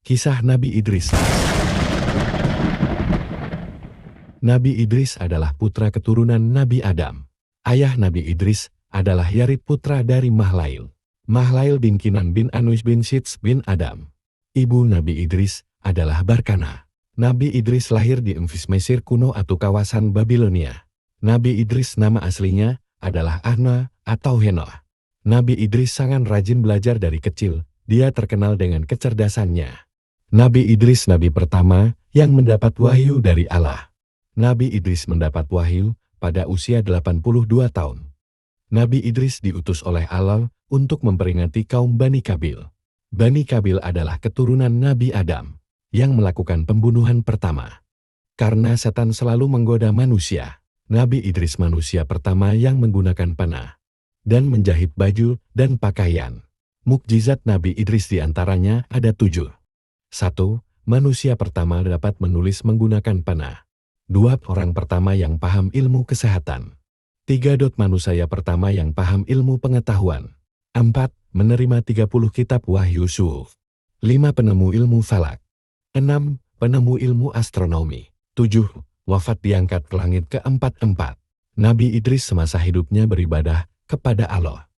Kisah Nabi Idris. Nabi Idris adalah putra keturunan Nabi Adam. Ayah Nabi Idris adalah Yarib putra dari Mahlail. Mahlail bin Kinan bin Anus bin Sits bin Adam. Ibu Nabi Idris adalah Barkana. Nabi Idris lahir di Memphis, Mesir kuno atau kawasan Babilonia. Nabi Idris nama aslinya adalah Ahna atau Henoh. Nabi Idris sangat rajin belajar dari kecil. Dia terkenal dengan kecerdasannya. Nabi Idris nabi pertama yang mendapat wahyu dari Allah. Nabi Idris mendapat wahyu pada usia 82 tahun. Nabi Idris diutus oleh Allah untuk memperingati kaum Bani Kabil. Bani Kabil adalah keturunan Nabi Adam yang melakukan pembunuhan pertama. Karena setan selalu menggoda manusia, Nabi Idris manusia pertama yang menggunakan panah dan menjahit baju dan pakaian. Mukjizat Nabi Idris diantaranya ada 7. 1. Manusia pertama dapat menulis menggunakan panah. 2. Orang pertama yang paham ilmu kesehatan. 3. Manusia pertama yang paham ilmu pengetahuan. 4. Menerima 30 kitab wahyu suhuf. 5. Penemu ilmu falak. 6. Penemu ilmu astronomi. 7. Wafat diangkat ke langit ke-44. Nabi Idris semasa hidupnya beribadah kepada Allah.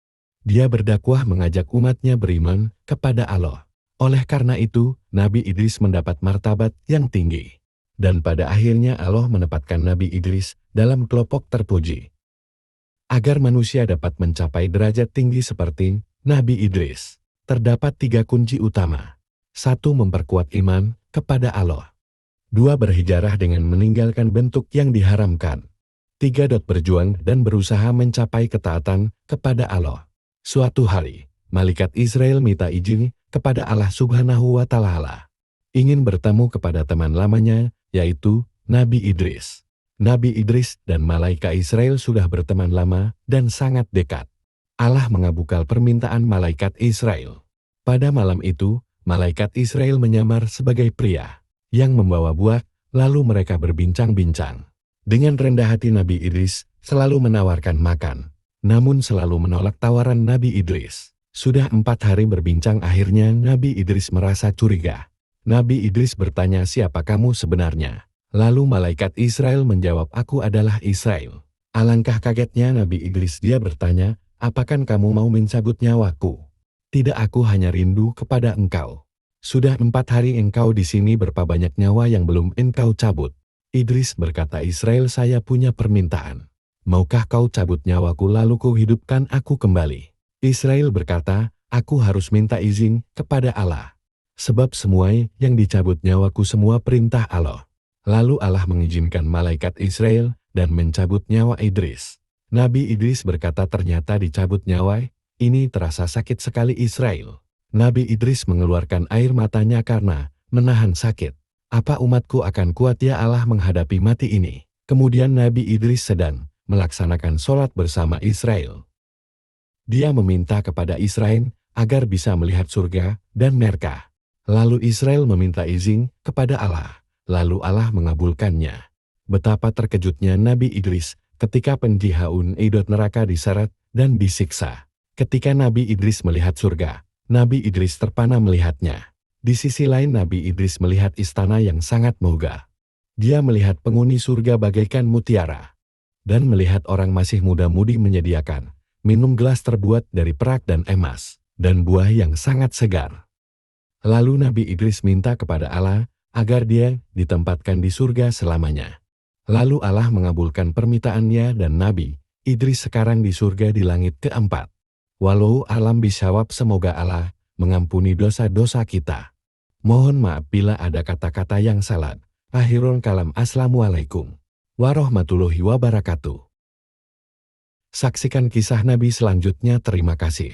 Dia berdakwah mengajak umatnya beriman kepada Allah. Oleh karena itu, Nabi Idris mendapat martabat yang tinggi. Dan pada akhirnya Allah menempatkan Nabi Idris dalam kelompok terpuji. Agar manusia dapat mencapai derajat tinggi seperti Nabi Idris, terdapat 3 kunci utama. 1. Memperkuat iman kepada Allah. 2. Berhijarah dengan meninggalkan bentuk yang diharamkan. 3. Berjuang dan berusaha mencapai ketaatan kepada Allah. Suatu hari, malaikat Israel minta izin kepada Allah Subhanahu wa Ta'ala. Ingin bertemu kepada teman lamanya, yaitu Nabi Idris. Nabi Idris dan malaikat Israel sudah berteman lama dan sangat dekat. Allah mengabulkan permintaan malaikat Israel. Pada malam itu, malaikat Israel menyamar sebagai pria yang membawa buah, lalu mereka berbincang-bincang. Dengan rendah hati Nabi Idris selalu menawarkan makan, namun selalu menolak tawaran Nabi Idris. Sudah 4 hari berbincang, akhirnya Nabi Idris merasa curiga. Nabi Idris bertanya, "Siapa kamu sebenarnya?" Lalu malaikat Israel menjawab, "Aku adalah Israel." Alangkah kagetnya Nabi Idris, dia bertanya, "Apakah kamu mau mencabut nyawaku?" "Tidak, aku hanya rindu kepada engkau. Sudah 4 hari engkau di sini, berapa banyak nyawa yang belum engkau cabut?" Idris berkata, "Israel, saya punya permintaan. Maukah kau cabut nyawaku lalu kau hidupkan aku kembali?" Israel berkata, "Aku harus minta izin kepada Allah. Sebab semua yang dicabut nyawaku semua perintah Allah." Lalu Allah mengizinkan malaikat Israel dan mencabut nyawa Idris. Nabi Idris berkata, "Ternyata dicabut nyawa, ini terasa sakit sekali Israel." Nabi Idris mengeluarkan air matanya karena menahan sakit. "Apa umatku akan kuat ya Allah menghadapi mati ini?" Kemudian Nabi Idris sedang melaksanakan sholat bersama Israel. Dia meminta kepada Israel agar bisa melihat surga dan neraka. Lalu Israel meminta izin kepada Allah. Lalu Allah mengabulkannya. Betapa terkejutnya Nabi Idris ketika penjihaun idot neraka diseret dan disiksa. Ketika Nabi Idris melihat surga, Nabi Idris terpana melihatnya. Di sisi lain Nabi Idris melihat istana yang sangat megah. Dia melihat penghuni surga bagaikan mutiara. Dan melihat orang masih muda-mudi menyediakan minum gelas terbuat dari perak dan emas, dan buah yang sangat segar. Lalu Nabi Idris minta kepada Allah agar dia ditempatkan di surga selamanya. Lalu Allah mengabulkan permintaannya dan Nabi Idris sekarang di surga di langit ke-4. Walau alam bisawab, semoga Allah mengampuni dosa-dosa kita. Mohon maaf bila ada kata-kata yang salah. Akhirul kalam. Assalamualaikum warahmatullahi wabarakatuh. Saksikan kisah Nabi selanjutnya. Terima kasih.